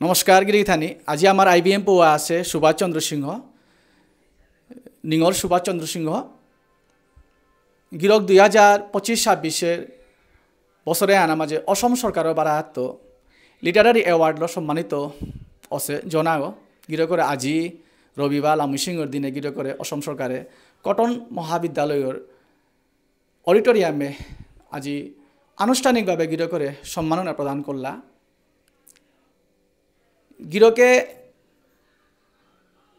নমস্কাৰ গিৰিথানি আজি আমাৰ IBM পোৱা আছে সুভাষ চন্দ্ৰ সিংহ নিঙৰ সুভাষ চন্দ্ৰ সিংহ গিৰক 2025-26 বছৰে আনা মাঝে অসম সরকারের বারাত লিটারারি অ্যাওয়ার্ড সম্মানিত আছে জনাগো গিরকরে আজি রবিবার লামুসিংহর দিনে গিরকরে অসম সরকারে কটন মহাবিদ্যালয়ের অডিটোরিয়ামে আজি আনুষ্ঠানিকভাবে গিরকরে সম্মাননা প্রদান করলা গিরকে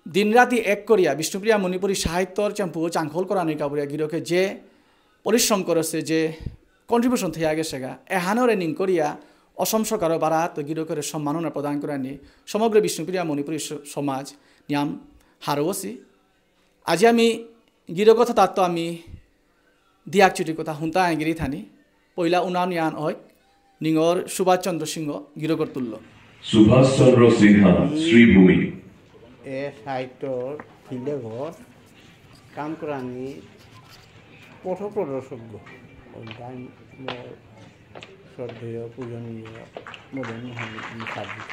দিনরাতি এক করিয়া বিষ্ণুপ্রিয়া মণিপুরী সাহিত্যর চেম্পু চাংখল করানি কাবুরিয়া গিরকে যে পরিশ্রম করেছে যে কন্ট্রিবিউশন থেকে গেছে গা এহানরে নিং করিয়া অসম সরকারের বারাত গিরকের সম্মাননা প্রদান করানি সমগ্র বিষ্ণুপ্রিয়া মণিপুরী সমাজ নিয়াম হারোসি আজি আমি গিরক কথা তাত্ত্ব আমি দিয়াকচুটি কথা হুন্তা আইগিরি থানি পয়লা উনানিয়ান হয় নিঙর সুভাষ চন্দ্র সিংহ গিরকর তুল্য সুভাষ চন্দ্র সিংহ শ্রীভূমি এ সাহিত্যর ফিল্ডেঘর কাম করানি পথ প্রদর্শক গান শ্রদ্ধেয় পূজনীয় মদন মোহন সাধিত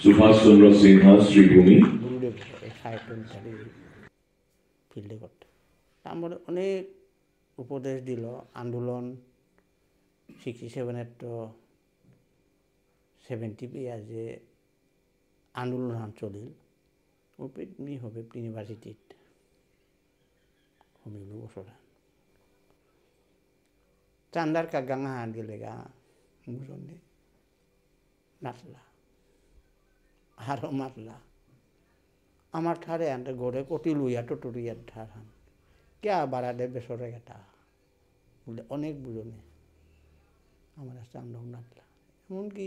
সুভাষ চন্দ্র সিংহ শ্রীভূমি গুরুদেব সাহিত্য অনুসারী ফিল্ডেঘর আমার অনেক উপদেশ দিল আন্দোলন 67 তো 70 যে আন্দোলন চলিল ওপেনি হবে ইউনিভার্সিটিত হমিল বছর চান্দার কাগাঙা হাত গেলে গা মুজনে নাচলা আরো মাতলা আমার ঠারে আনতে গড়ে কটি লুইয়া টটুরিয়ার ঠার হান কে বাড়া দে বেসরে গেটা বলে অনেক বুঝনে আমার চান্দাও নাচলা এমনকি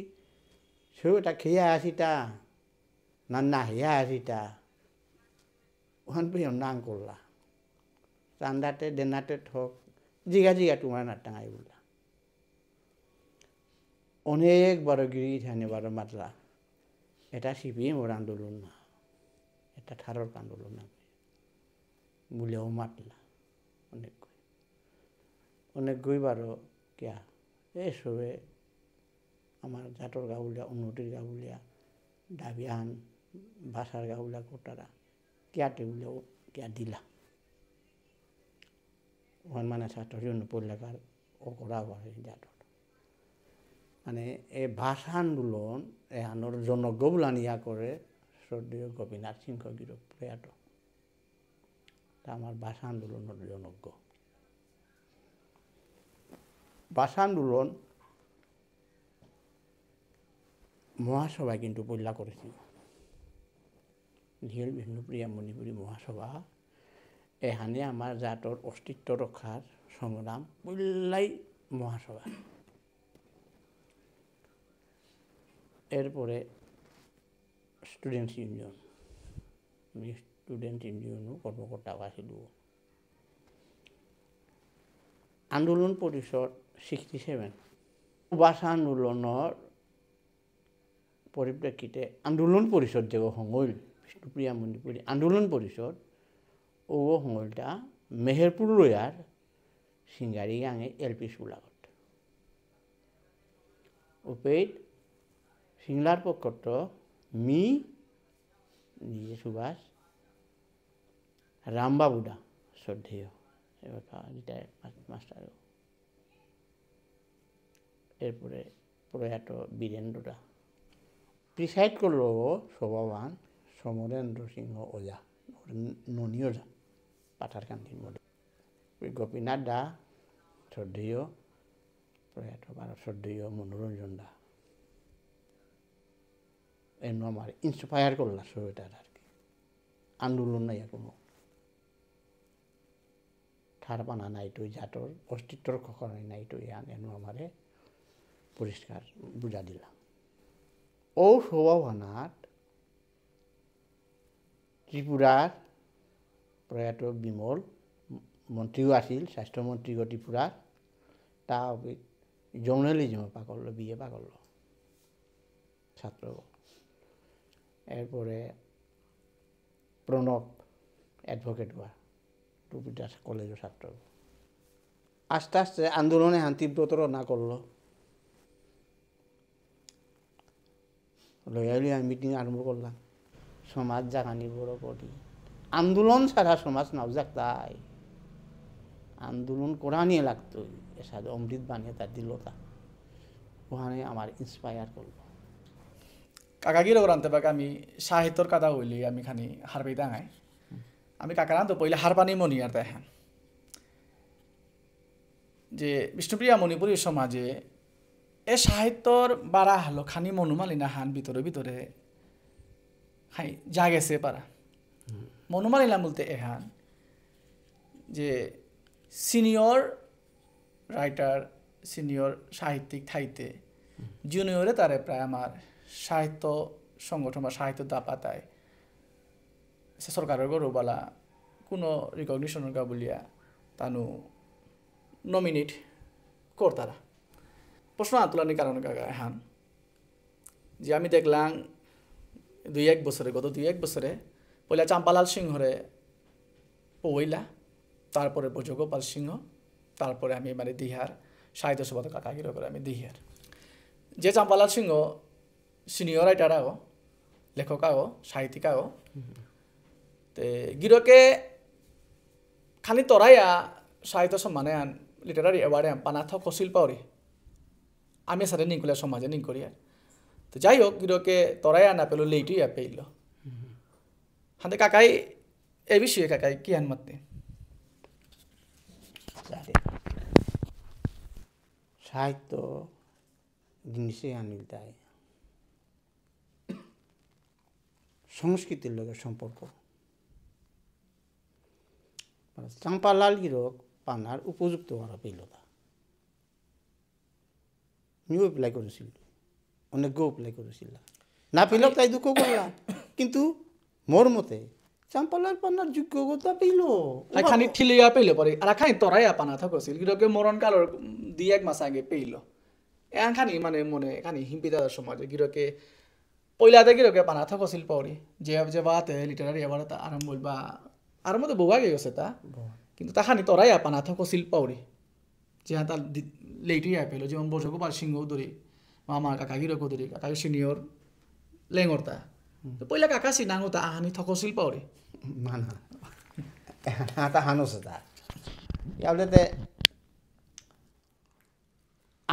সেটা খেয়ে আসিটা না হেয়া আসিটা ওখান পেয়ে নাং করলা চান্দাতে দেনাতে ঠক জিগা জিগা তোমার না টাঙাই বললা অনেক বড় গিরি থানে বড় মাতলা এটা সিপিএম ওর আন্দোলন না এটা থারর আন্দোলন না বলেও মাতলা অনেক গইবারও কিয়া এসবে আমার জাটর গাউলিয়া উন্নতির গাউলিয়া ডাবিয়ান ভাষার গাউলিয়া কোটারা কিয়াতে বলেও কিয়া দিলা ওখান মানে ছাত্র জন্য পড়লেখার ও করা হয় জাটর মানে এই ভাষা আন্দোলন এহানোর জনজ্ঞ বুলানিয়া করে শ্রদ্ধেয় গোপীনাথ সিংহ গিরক প্রয়াত তা আমার ভাষা আন্দোলনের জনজ্ঞ ভাষা আন্দোলন মহাসভা কিন্তু পল্লা করেছিল ঢের বিষ্ণুপ্রিয়া মণিপুরী মহাসভা এখানে আমার জাতর অস্তিত্ব রক্ষার সংগ্রাম পল্লাই মহাসভা এরপরে স্টুডেন্টস ইউনিয়ন স্টুডেন্ট ইউনিয়নও কর্মকর্তা আছিল আন্দোলন পরিষদ 67 ভাষা আন্দোলনের পরিপ্রেক্ষিতে আন্দোলন পরিষদ যে হঙল বিষ্ণুপ্রিয়া মণিপুরী আন্দোলন পরিষদ ও হঙলটা মেহেরপুর রয়ার সিঙ্গারি গাঙে LP স্কুলাগত উপেদ সিংলার পক্ষত মি নিজে সুভাষ রামবাবুদা শ্রদ্ধেয় এবার রিটায়ার্ড মাস্টার এরপরে প্রয়াত বীরেন্দ্রদা প্রিসাইড করল সভাবান সমরেন্দ্র সিংহ ওঝা ননী ওঝা পাথারকান্দির মধ্যে গোপীনাথ দা শ্রদ্ধেয় প্রয়াত ভারত শ্রদ্ধেয় মনোরঞ্জন দা এমন আমার ইন্সপায়ার করলা সবাইটার আর কি আন্দোলন নাই কোনো ঠার পানা নাই তো জাতর অস্তিত্ব রক্ষা নাই তো এমন আমারে পরিষ্কার বুঝা দিলাম ও সভাবানাত ত্রিপুরার প্রয়াত বিমল মন্ত্রীও আছিল স্বাস্থ্যমন্ত্রী ত্রিপুরার তা জার্নালিজম পাকল বিয়ে পাকল ছাত্র এরপরে প্রণব অ্যাডভোকেট হওয়া টুপিটাস কলেজের ছাত্র আস্তে আস্তে আন্দোলনে তীব্রতর না করলো লয়ালি আমি মিটিং আরম্ভ করলাম সমাজ জাগানি বড় করি আন্দোলন ছাড়া সমাজ নাও যাক তাই আন্দোলন করা নিয়ে লাগতো এর সাথে অমৃত বানিয়ে তার দিল তা ওখানে আমার ইন্সপায়ার করলো কাকাগির আনতে পাকে আমি সাহিত্যর কথা হইলি আমি খানি হারবাই দাঙাই আমি কাকার আনতো পইলে হারপানি মনি আর দেখেন যে বিষ্ণুপ্রিয়া মণিপুরী সমাজে এ সাহিত্যর বারা হলো খানি মনুমালিনা হান ভিতরে ভিতরে খাই যা গেছে পারা মনুমালিনা বলতে এহান যে সিনিয়র রাইটার সিনিয়র সাহিত্যিক থাইতে জুনিয়রে তারে প্রায় আমার সাহিত্য সংগঠন বা সাহিত্য দাপাতায় সরকারের গরুবালা কোনো রিকগনিশনের গা বলিয়া তানু নমিনেট করতারা প্রশ্ন আতলানির কারণে কাকা এহান যে আমি দেখলাম গত 2-1 বছরে পয়লা চাম্পালাল সিংহরে পইলা তারপরে ব্রজগোপাল সিংহ তারপরে আমি মানে দিহার সাহিত্য সভা কাকাগির করে আমি দিহার যে চাম্পালাল সিংহ সিনিয়র রাইটার আগো লেখক আগো সাহিত্যিক আগো তে গিরকে খালি তরাইয়া সাহিত্য সম্মানে আন লিটারারি অ্যাওয়ার্ডে পানাথ কছিল পাওরি আমি সাথে নিকুলা সমাজে নিক করি আর তো যাই হোক গিরকে তরাইয়া না পেলো লেইটুই পেইল হাতে কাকাই এই বিষয়ে কাকাই কি আন মাতে সাহিত্য জিনিসে আনিল তাই সংস্কৃতির লগে সম্পর্ক চাম্পালাল গিরক পানার উপযুক্ত করা পেল তা নিউ এপ্লাই করেছিল অনেকেও এপ্লাই করেছিল না পেল তাই দুঃখ করলাম কিন্তু মোর মতে চাম্পালাল পানার যোগ্যতা পেল খানি ঠিলিয়া পেইল পরে আর খানি তরাইয়া পানা থাকছিল গিরকে মরণ কালর 2-1 মাস আগে পেইল এখান খানি মানে মনে খানি হিম্পিদার সমাজে গিরকে পয়লাতে গিরকে পানা থাকছিল পাওরি যে বাতে লিটারারি এবার তা আরম্ভ বলবা আর মধ্যে বহু আগে গেছে তা কিন্তু তা খানি তরাইয়া পানা থাকছিল পাওরি যে তার লেইটুই পেলো যেমন ব্রজগোপাল সিংহ ধরি আমার কাকা গিরকও ধরি কাকা সিনিয়র লেঙরতা তো পয়লা কাকা সিনাঙতা আহানি থকছিল পাওরি না না তা হানোছে তা ইয়াবলেতে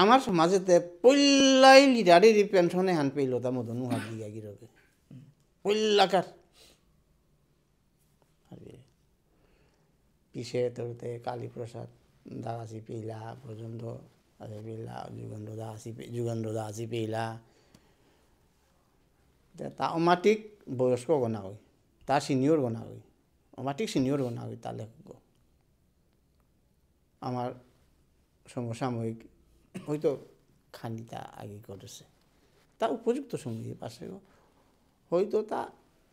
আমার সমাজেতে পইলাই লিডারি পেনশনে হান পেইল তা মদন হাত দিয়া গিরকে পইলাকার পিছে তোরতে কালীপ্রসাদ দাসী পেইলা পর্যন্ত পেইলা যুগেন্দ্র দাসী পেইলা তা অমাটিক বয়স্ক গনা হয় তা সিনিয়র গনা হয় অমাটিক সিনিয়র গনা হয় তা লেখক আমার সমসাময়িক হয়তো খানিটা আগে করেছে তা উপযুক্ত সঙ্গী পাশে হয়তো তা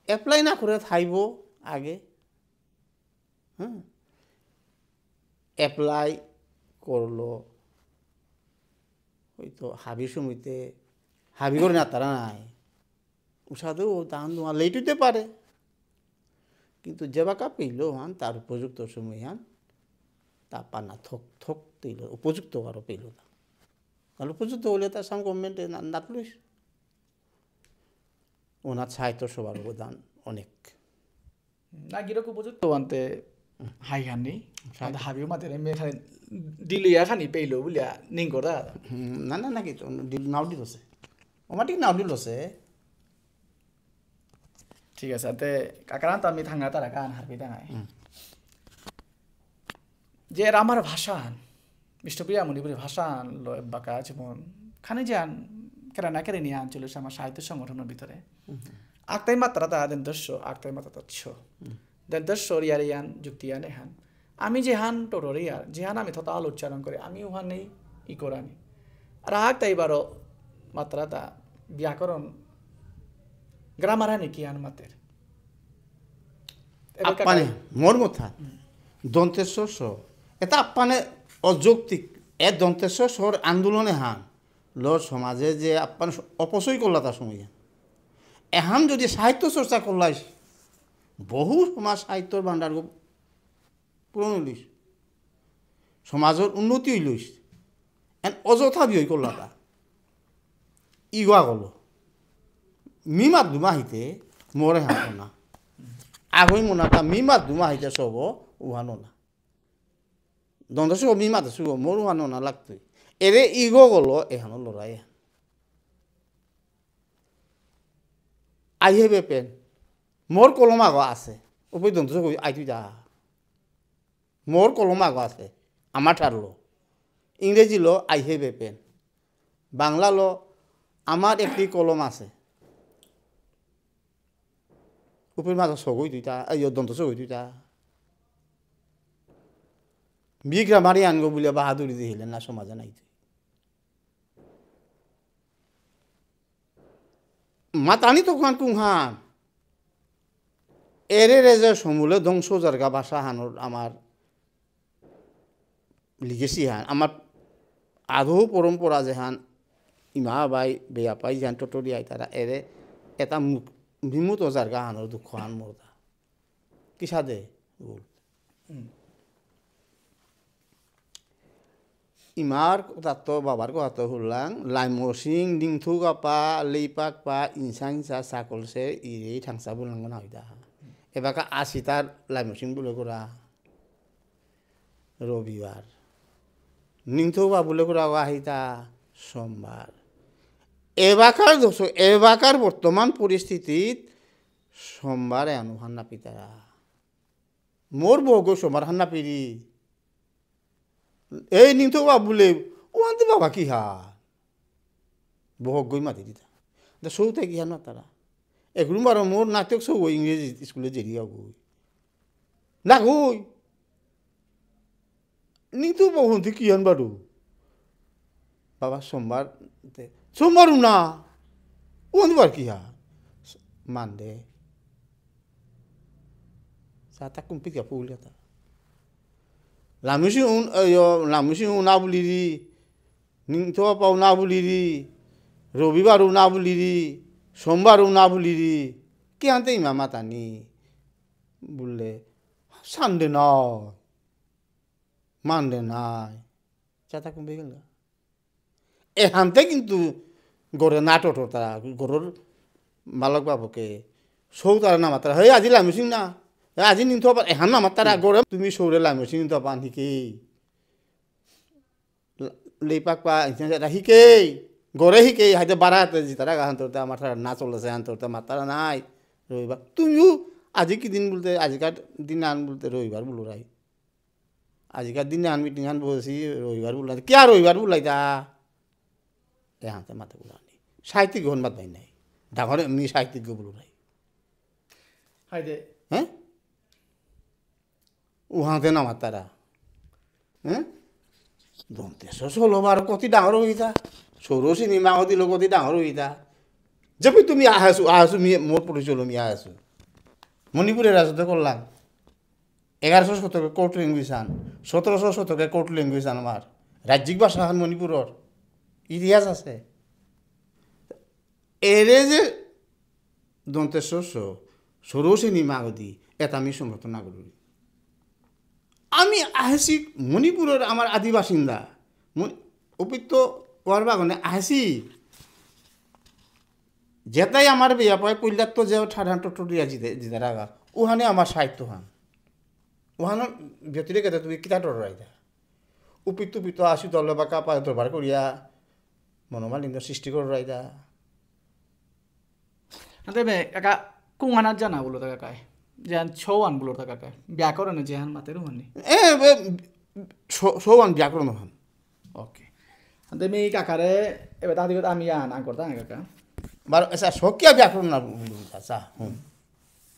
অ্যাপ্লাই না করে থাইব আগে হ্যাঁ অ্যাপ্লাই করলো হয়তো হাবি সমিতে হাবি করে না তারা নাই উষাদেও দান দেওয়া লেটুতে পারে কিন্তু যে বাকা পেইল হান তার উপযুক্ত সময় হান তা পানা থক তৈল উপযুক্ত আরও পেইল না কারণ উপযুক্ত হলে তার সাম গভর্নমেন্টে নাতলিস ওনার সাহিত্য সবার অবদান অনেক না গিরক উপযুক্ত আনতে হাই খানি হাবিও মাতে মেখানি দিলিয়া খানি পেইলো বুলিয়া নিং করা না না নাকি তো নাও দিল আছে অমাটিক নাও দিল আছে ঠিক আছে তে কাকারান তো আমি থাঙ্গা তারা গান হারবি দাঙাই যে আমার ভাষা বিষ্ণুপ্রিয়া মণিপুরী ভাষা বাঁকা যেমন খানি যান কেরা না কেড়ে নিয়ে আনছিল আমার সাহিত্য সংগঠনের ভিতরে আকতাই মাত্রা তা দেন দস্য আকতাই মাত্রা তৎস দেন দস্য রিয়ার ইয়ান যুক্তিয়ান এহান আমি যেহান টোটর ইয়ার যেহান আমি থতাল উচ্চারণ করে আমি উহান নেই ই করানি আর আকতাই বারো মাত্রা তা ব্যাকরণ গ্রামার হানি কি আন মাতের আপ্পানে মোর মথা দন্তেশ্বর স এটা আপ্পানে অযৌক্তিক এ দন্তেশ্বর সর আন্দোলনে হান লর সমাজে যে আপ্পানে অপচয় করলা তার সময় এহান যদি সাহিত্য চর্চা করলাইস বহু সমাজ সাহিত্যর ভাণ্ডার পূরণ হইলিস সমাজের উন্নতি হইলিস এন অযথা বিয় করলা তা ইগুয়া গলো মিমাত দুমাহিতে মরে হাঁটো না আহই মোনাটা মিমাত দুমাহিতে সব উহানো না দন্ত সব মিমাতে শুভ মোর উহানো না লাগতই এরে ইগো গলো এখানো লড়াই আইহে বেপেন মোর কলম আগো আছে ওই দন্ত সব আইতু যা মোর কলম আগো আছে আমার ঠারলো ইংরেজি লো আইহে বেপেন বাংলা লো আমার একটি কলম আছে উপর মাঝে সগই দুইটা এই দন্ত সগই দুইটা বিগ্রা মারি আনগো বলে বাহাদুরি দিলেন না সমাজে নাই মাতানি তখন কুহান এরে রেজে সমূলে ধ্বংস জারগা ভাষা হানোর আমার লিগেছি হান আমার আধো পরম্পরা যেহান ইমা বাই বেয়া পাই যেহান টটরিয়াই তারা এরে এটা বিমুত জারগা হানোর দুঃখ হান মোরদা কিসা দে বল ইমার কথা বাবার কথা হলাং লাইমসিং ডিংথু গাপা লেইপাক পা ইনসা ইনসা সাকলসে ইরে থাংসা বুলাঙ্গন হইদা এবাকা 80টার লাইমসিং বলে করা রবিবার নিংথু বা বলে করা আহিতা সোমবার এবাকার বর্তমান পরিস্থিতিত সোমবারে আনুহান না পিতারা মোর বউগো সোমবার হান্না পিরি এই নিংথু বা বলে ওয়ান্তি বাবা কি হা বহক গই মাতি দিতা সৌতে কি হান তারা এগুলো বারো মোর নাটক সৌ ইংরেজি স্কুলে জেরিয়া গই না গই নিংথু বহুন্তি কি হান বারু বাবা সোমবার না ওয়ান্তি বার কি হা মানদে সাতা কুম্পি কা পুলিয়া লামুসি না বুলিরি নিংথ পাও না বুলিরি রবিবারও না বুলিরি সোমবারও না বুলিরি কে আনতে ইমা মাতানি বললে সানডে নয় মানডে নাই চাতা কমবে গেল এখানতে কিন্তু গড়ে নাটক তারা গড়ের মালক বাবুকে সৌ তারা নামা তারা হে আজি লামুসিং না আজি নিংথ এখান নামা তারা গড়ে তুমি সৌরে লামুসিং নিংথ পান শিকেই লেপাক পা শিকেই গড়ে শিকেই হাইতে বারা তারা হান্তরতে আমার তারা না চলেছে হান্তরতে মাতারা নাই রবিবার তুমিও আজি কি দিন বলতে আজিকার দিন আন বলতে রবিবার বলো রাই আজিকার দিনে আন মিটিং আন বলছি রবিবার বললাই কে রবিবার বললাই তা এ হাতে মাথা বলানি সাহিত্যিক হন মাত ভাই নাই ডাঙর এমনি সাহিত্যিক বলো রাই হ্যাঁ উহাতে নামার তারা হ্যাঁ দন্তেশ ষোলোবার কতি ডাঙর হইতা সৌর সিনেমা দিল কতি ডাঙর হইতা যে তুমি আহাসু মোট পরিচয় আমি আহাসু মণিপুরের রাজত্ব করলাম 1100 শতকে কোর্ট ল্যাঙ্গুয়েজ আন 1700 শতকে কোর্ট ল্যাঙ্গুয়েজ আন আমার রাজ্যিক ভাষা হান মণিপুরের ইতিহাস আছে এরে যে দন্তেশ্বর সৌর সিনেমা দি এটা আমি সমর্থন না করি আমি আহেছি মণিপুরের আমার আদি বাসিন্দা উপৃক্ত ওয়ার বাগানে আহেছি যেটাই আমার বিয়া পায় পৈলাত্ত যে ঠাডান টটরিয়া জিতে রাগা ওখানে আমার সাহিত্য হান ওখানে ব্যতিরে কেটে তুমি কিতা টরাইদা উপৃক্ত আসি দল বা কাপা দরবার করিয়া মনোমালিন্য সৃষ্টি করে রাইদা কাকা কুঙানাত জানা বলো তা কাকায় যেহান ছৌয়ান বলো তা কাকায় ব্যাকরণে যেহান মাতের হানি ছৌয়ান ব্যাকরণ হান ওকে আমি কাকারে এবার তাহাদি আমি আন করতা কাকা বার এসা সকিয়া ব্যাকরণ না আচ্ছা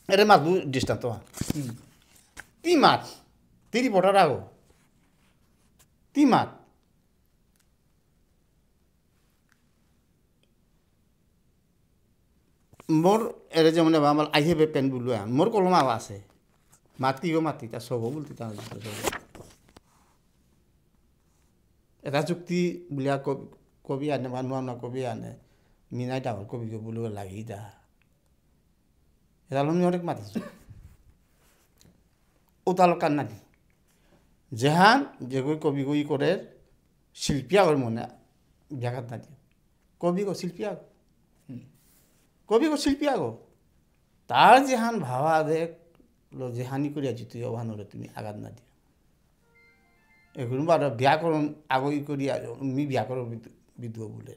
এর মাছ দৃষ্টান্ত হান তি মাছ তিরি পটার আগো তি মাছ মোর এরে যেমন আমার আইহে বে পেন বলু মোর কলমা আছে মাতিও মাতি তা সব বলতে তা এটা যুক্তি বলিয়া কবি আনে মানুষ না কবি আনে মিনাই ডাঙর কবিকে বলব লাগি দা এটা আমি অনেক মাতিছো ও তালক কান্না দি যেহান যে কবি কই করে শিল্পী আগর মনে ব্যাঘাত না দিয়ে কবি শিল্পী আগ কবি শিল্পী আগো তার যেহান ভাবা দেখ যেহানি করিয়া জিতু অভানরে তুমি আঘাত না দিয়া এখন বার ব্যাকরণ আগই করিয়া মি ব্যাকরণ বিদ্য বলে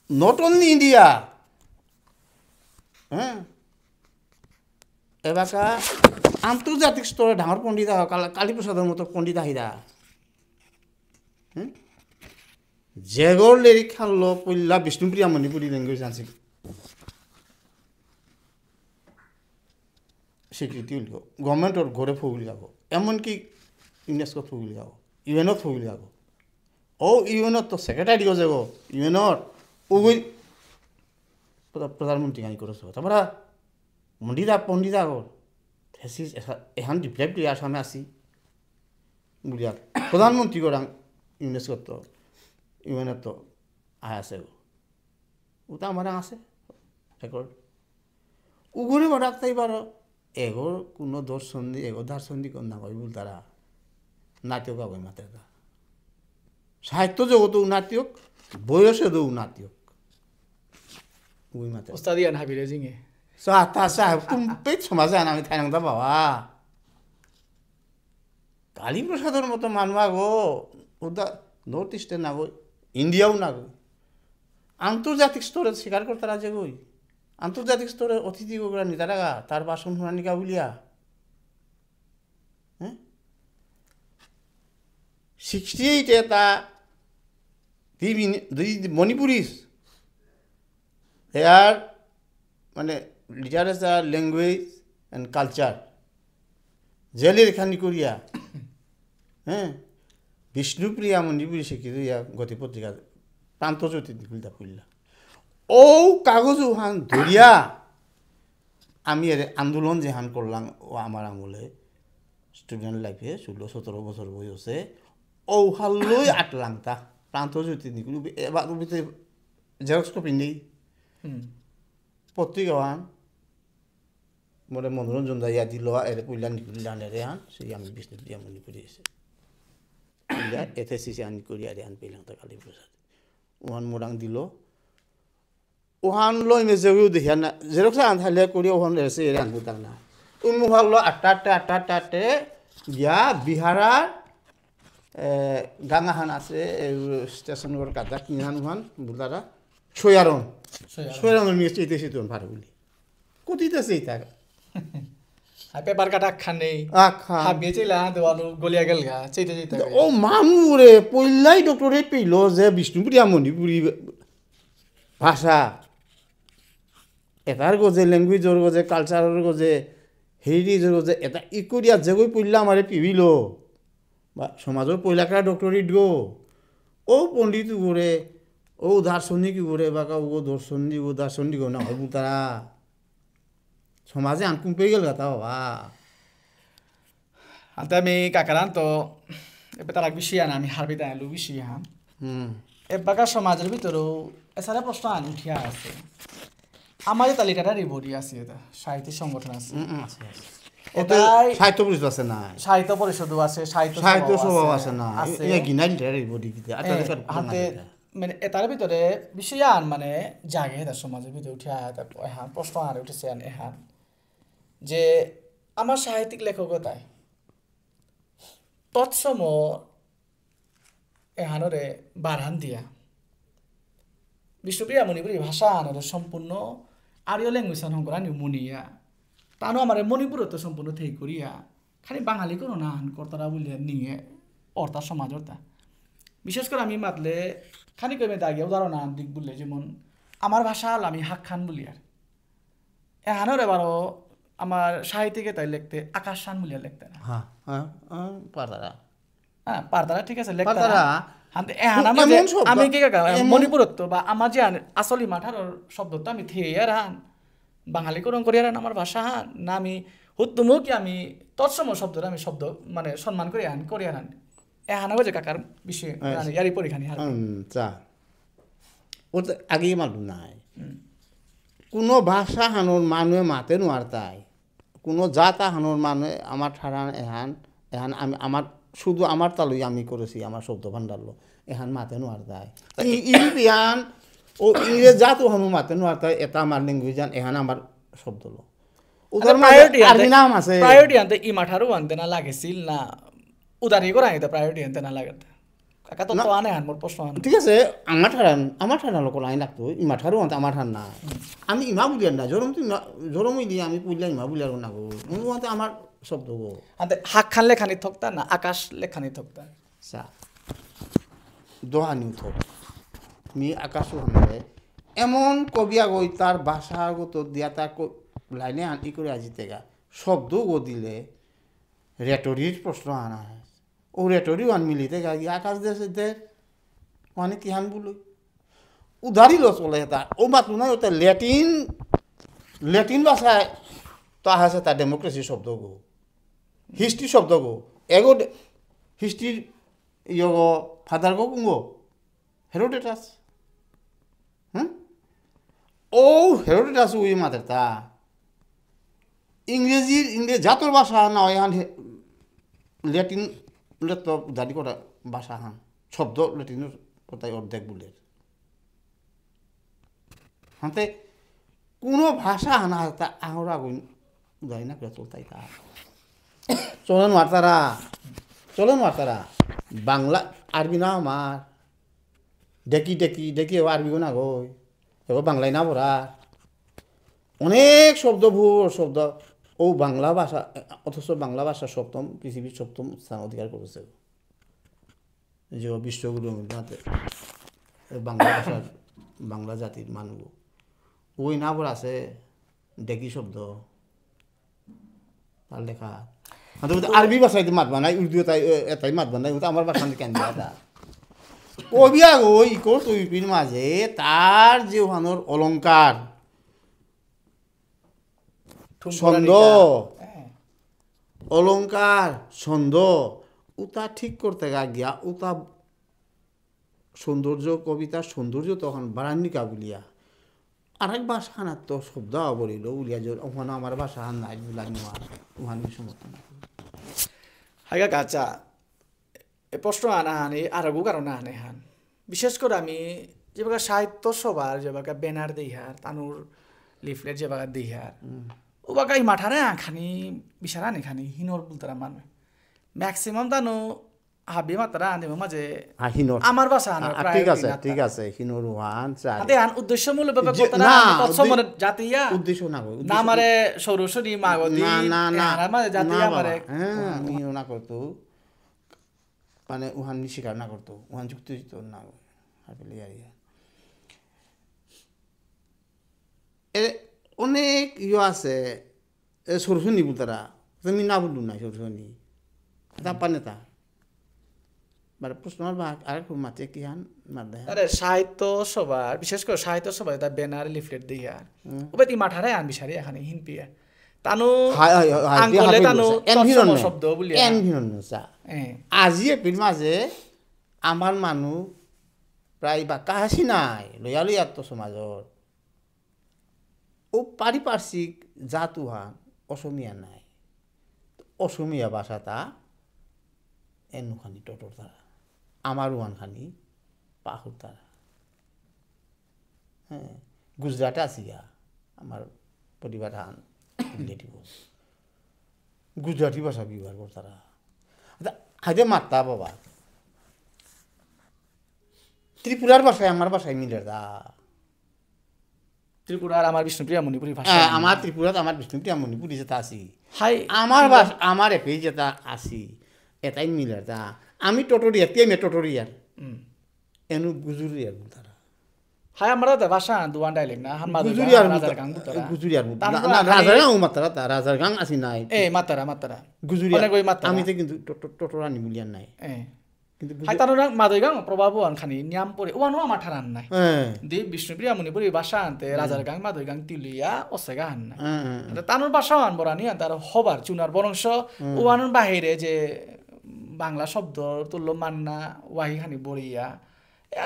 নট অনলি ইন্ডিয়া হ্যাঁ এবাকা আন্তর্জাতিক স্তরে ডাঙর পণ্ডিত কালীপ্রসাদের মতো পণ্ডিত আহিরা জেগর লিরিক খানল পইলা বিষ্ণুপ্রিয়া মণিপুরী ল্যাঙ্গুয়েজ আনছিল স্বীকৃতি উলিব গভর্নমেন্টর ঘরে ফুগুলি যাব এমনকি ইউনেস্কোত ফুগুলি যাব ইউএনত ফুগুলি যাব ও ইউএনত তো সেক্রেটারি যাব ইউএনত ওগুই প্রধানমন্ত্রী গানি করেছ তারপরে পণ্ডিতা আগর থেসিস এখান ডিপ্রাইভ দিয়ে আসামে আসি বুঝিয়া প্রধানমন্ত্রী করাং ইউনেস্কোত তো ইউএনত তো আয় আছে ওটা আমার আছে রেকর্ড উগুরে বাড়াক তাই বারো এগোর কোনো দর্শন্দি এগো দার্শন্দি না কইব তারা নাটক আগে মাতে সাহিত্য জগত নাটক বয়সে দৌ নাটক ওই মাতে ওস্তাদিয়ান হাবিরে জিঙে সাতা সাহেব তুমি পেট সমাজে আমি থাইনাংদা বাবা কালীপ্রসাদের মতো মানবা গো ওটা নর্থ ইস্টে না গো ইন্ডিয়াও না গো আন্তর্জাতিক স্তরে স্বীকার করতে রাজে গই আন্তর্জাতিক স্তরে অতিথি গোগরা নিতারাগা তার বাসন শুনানিকা বলিয়া হ্যাঁ 68 এটা দুই মণিপুরিস হেয়ার মানে লিটারেচার ল্যাঙ্গুয়েজ অ্যান্ড কালচার জেলের খানি করিয়া হ্যাঁ বিষ্ণুপ্রিয়া মণিপুরী শিক্ষিত ইয়া গতি পত্রিকা প্রান্তজ্যোতি খুলতা খুললা ও কাগজ ওহান ধরিয়া আমি আন্দোলন যেহান করলাম ও আমার আমলে স্টুডেন্ট লাইফে 16-17 বছর বয়সে ও হাল্লই আটলাম তা প্রান্তজ্যোতি নিকুল এবার জেরক্স কপি নেই পত্রিকা হান মোরে মনোরঞ্জন দাইয়া দিল এর পইলা নিকুলিলান এরে হান সেই আমি বিষ্ণুপ্রিয়া মণিপুরী এসে এথেসিসে আনি করিয়া রে হান পেলাম তা কালীপ্রসাদ ওহান মোরাং দিল ওহান লই মেজেও দেখিয়া না জেরক্স আন থাইলে করিয়া ওহান এসে এরে আনবো তার না উন্মুহাল আটটা গিয়া বিহারার গাঙাহান আছে স্টেশনের কাদা কিনান ওহান বুলারা সয়ারণ নিয়ে চেয়েছে তোর ভাড়া বলি কতিতেছে এটা পেপার কাটা খানে হাবিয়ে চাইলা দেওয়ানো গলিয়া গেল গা চাইতে চাইতে ও মামুরে পইলাই ডক্টরেট পেইল যে বিষ্ণুপ্রিয়া মণিপুরী ভাষা এটার গজে ল্যাঙ্গুয়েজর গজে কালচারের গজে হেরিটেজর গজে এটা ইকরিয়া যেগৈ পইলা আমারে পিবিল বা সমাজের পইলাকরা ডক্টরেট গো ও পণ্ডিত করে ও দার্শনিক করে বাকা ও দার্শনিক না হয় তারা সমাজে আনকুম পেয়ে গেল গাতা বাবা আনতে আমি কাকারান তো এবার তারা বেশি আনা আমি হারবি তাইলো বেশি হাম এবাকা সমাজের ভিতরেও এছাড়া প্রশ্ন আন উঠিয়া আছে আমার এটা লিটারারি বডি আছে এটা সাহিত্য সংগঠন আছে সাহিত্য পরিষদ আছে না সাহিত্য পরিষদও আছে সাহিত্য সভা আছে না গিনা লিটারারি বডি হাতে মানে এটার ভিতরে বিষয় আন মানে জাগে এটা সমাজের ভিতরে উঠিয়া এহান প্রশ্ন আর উঠেছে আন এহান যে আমার সাহিত্যিক লেখকতায় তৎসম এহানরে বারহান দিয়া বিষ্ণুপ্রিয়া মণিপুরী ভাষা আনরে সম্পূর্ণ আর্য ল্যাঙ্গুয়েজ সংকরা নিউমোনিয়া তানো আমার মণিপুরত সম্পূর্ণ থেই করিয়া খালি বাঙালি কোনো না আন কর্তারা বলিয়া নিয়ে অর্থাৎ সমাজতা বিশেষ করে আমি মাতলে খানি কমে দাগিয়া উদাহরণ আন দিক বললে যেমন আমার ভাষা হল আমি হাক খান বলি আর এহানোর এবারও আমার সাহিত্যিকে তাই লিখতে আকাশ খান বলিয়া লিখতে না পারদারা ঠিক আছে লেখতারা আমি কি মণিপুরত্ব বা আমার যে আসলি মাঠার শব্দ আমি থেয়ার হান বাঙালি করণ করিয়ার আমার ভাষা হান না আমি হুত্তুমু কি আমি তৎসম শব্দটা আমি শব্দ মানে সম্মান করে আন করিয়ার হান এহানাগো যে কাকার বিষয়ে ইয়ারি পরীক্ষা নিয়ে চা ও তো আগেই মালুম নাই কোনো ভাষা হানোর মানুহে মাতে নোয়ার তাই কোনো জাত হানোর মানুহে আমার ঠাড়ান এহান আমি আমার শুধু আমার তালুই আমি করেছি আমার শব্দ ভান্ডারলো এখান মাতে নোয়ার যায় ইউরোপিয়ান ও ইংরেজ জাত হানু মাতে নোয়ার তাই এটা আমার ল্যাঙ্গুয়েজ এখান আমার শব্দ লো ওদের আরবি নাম আছে প্রায়োরিটি আনতে ই মাঠারও আনতে না লাগেছিল না উদারি করে আনতে প্রায়োরিটি আনতে না লাগে কাকা তো তো আনে হান মোর প্রশ্ন আন ঠিক আছে আমার ঠান্ডা লোক লাইন লাগতো ইমা ঠারও আনতে আমার ঠান্ডা আমি ইমা বুলিয়ার না জরম দিয়ে আমি পুলিয়া ইমা বুলিয়ার না গো আনতে আমার শব্দ গো আনতে হাক খান লেখানি থকতা না আকাশ লেখানি থকতা চা দোহানি থক মি আকাশ হানবে এমন কবিয়া গই তার ভাষাগত দিয়া তার লাইনে আনটি করে আজি তেগা শব্দ গো দিলে রেটরির প্রশ্ন আনা হয় ও রেটরিও আন মিলিতে গা আকাশ দেশে দে মানে কি হান বলো উদারি লো চলে এটা ও মাত্র না ওটা ল্যাটিন ভাষায় তা আছে তা ডেমোক্রেসি শব্দ গো হিস্ট্রি শব্দ গো এগো হিস্ট্রির ইয়গো ফাদার গো কুঙ্গো হেরোডেটাস ও হেরোডেটাস ওই মাদের তা ইংরেজ জাতর ভাষা না এখান ল্যাটিন তো জানি করা ভাষা হান শব্দ ল্যাটিনের কথাই অর্ধেক বলে হাতে কোনো ভাষা হানা তা আহরা আগুন উদাই না করে চলতাই তা চলেন মারতারা বাংলা আরবি না আমার ডেকি আরবিও না গই এবার বাংলায় না বরা অনেক শব্দ শব্দ ও বাংলা ভাষা অথচ বাংলা ভাষা সপ্তম পৃথিবীর সপ্তম স্থান অধিকার করেছে যে বিশ্বগুরুর মধ্যে বাংলা ভাষার বাংলা জাতির মানুষ ওই না বড় আছে ডেকি শব্দ তার লেখা আরবি ভাষায় মাত বানাই উর্দু এটাই মাত বানাই আমার ভাষা কেন দেওয়া কবিয়া ওই ইকো তৈরির মাঝে তার যে ওখানোর অলঙ্কার ছন্দ অলঙ্কার ছন্দ উতা ঠিক করতে গিয়া উতা সৌন্দর্য কবিতার সৌন্দর্য তখন বারান্নিকা বলিয়া আরেক ভাষা হানার তো শব্দ বলিল উলিয়া ওখানে আমার ভাষা হান নাই বুলাই নোয়ার ওখানে সমর্থন হাইগা গাছা এ প্রশ্ন আনা হানি আরগু কারণে আনে হান বিশেষ করে আমি যেভাবে সাহিত্য সভার যেভাবে ব্যানার দিহার তানুর লিফলেট যেভাবে দিহার ও বাকা এই মাঠারে খানি বিচারা নি খানি হিনোর বলতারা মানুষ ম্যাক্সিমাম তানো হাবি মাত্রা আনে মাঝে আমার ভাষা আনা ঠিক আছে হিনোর ওয়ান চাই আতে আন উদ্দেশ্যমূলক ভাবে কথাটা তৎসমরে জাতিয়া উদ্দেশ্য না না আমারে সরস্বতী মাগধী না আমারে জাতিয়া আমারে হ্যাঁ আমি না করতো মানে উহান স্বীকার না করতো উহান যুক্তি না অনেক আছে সরস্বতী বুতারা তুমি না বললু না সরস্বতী তাপা নেতা মানে প্রশ্নের ভাগ আরেক মাতে কি হান আরে সাহিত্য সভার বিশেষ করে সাহিত্য সভায় তা ব্যানার লিফলেট দিয়া ওবেতি মাঠারে আন বিচারি এখানে হিনপিয়া তানো আঙ্গলে তানো তৎসম শব্দ বলি এনভিরনসা আজি এপ্রিল মাসে আমার মানুষ প্রায় বা কাহাসি নাই লয়ালি আত্ম সমাজর ও পারিপার্শ্বিক জাতুহান অসমীয়া নাই অসমীয়া ভাষাটা এনুখানি টটর তারা আমার ওয়ানখানি পাহুর তারা হ্যাঁ গুজরাটে আসিয়া আমার পরিবার হান রিলেটিভ গুজরাটি ভাষা ব্যবহার কর তারা হাইদে মাত্তা বাবা ত্রিপুরার ভাষায় আমার ভাষায় মিলে দা ত্রিপুরার আমার বিষ্ণুপ্রিয়া মণিপুরি ভাষা আমার ত্রিপুরাত আমার বিষ্ণুপ্রিয়া মণিপুরি যেটা আছি আমার ভাষা আমার এপে যেটা আছি এটাই মিলে দা আমি টটরিয়ার তে মে টটরিয়ার এনু গুজুরিয়ার তারা হাই আমরা দা ভাষা দুয়ান ডাইলেক্ট না হান মাদুর রাজার গাং তারা গুজুরিয়ার না রাজার গাং মাত্রা তা রাজার গাং আসি নাই মাত্রা গুজুরিয়ার আমি তো কিন্তু টটরানি মিলিয়ান নাই কিন্তু হাই তানো মাদুর গাং প্রভাব আন খানি নিয়ম পরে ওয়ানো আমার ঠারান নাই দি বিষ্ণুপ্রিয়া মণিপুরি ভাষা আনতে রাজার গাং মাদুর গাং তিলিয়া অসেগা হান নাই তানোর ভাষা আন বরানি তার হবার চুনার বরংশ ওয়ানোর বাহিরে যে বাংলা শব্দ তুল্য মান্না ওয়াহি খানি বড়িয়া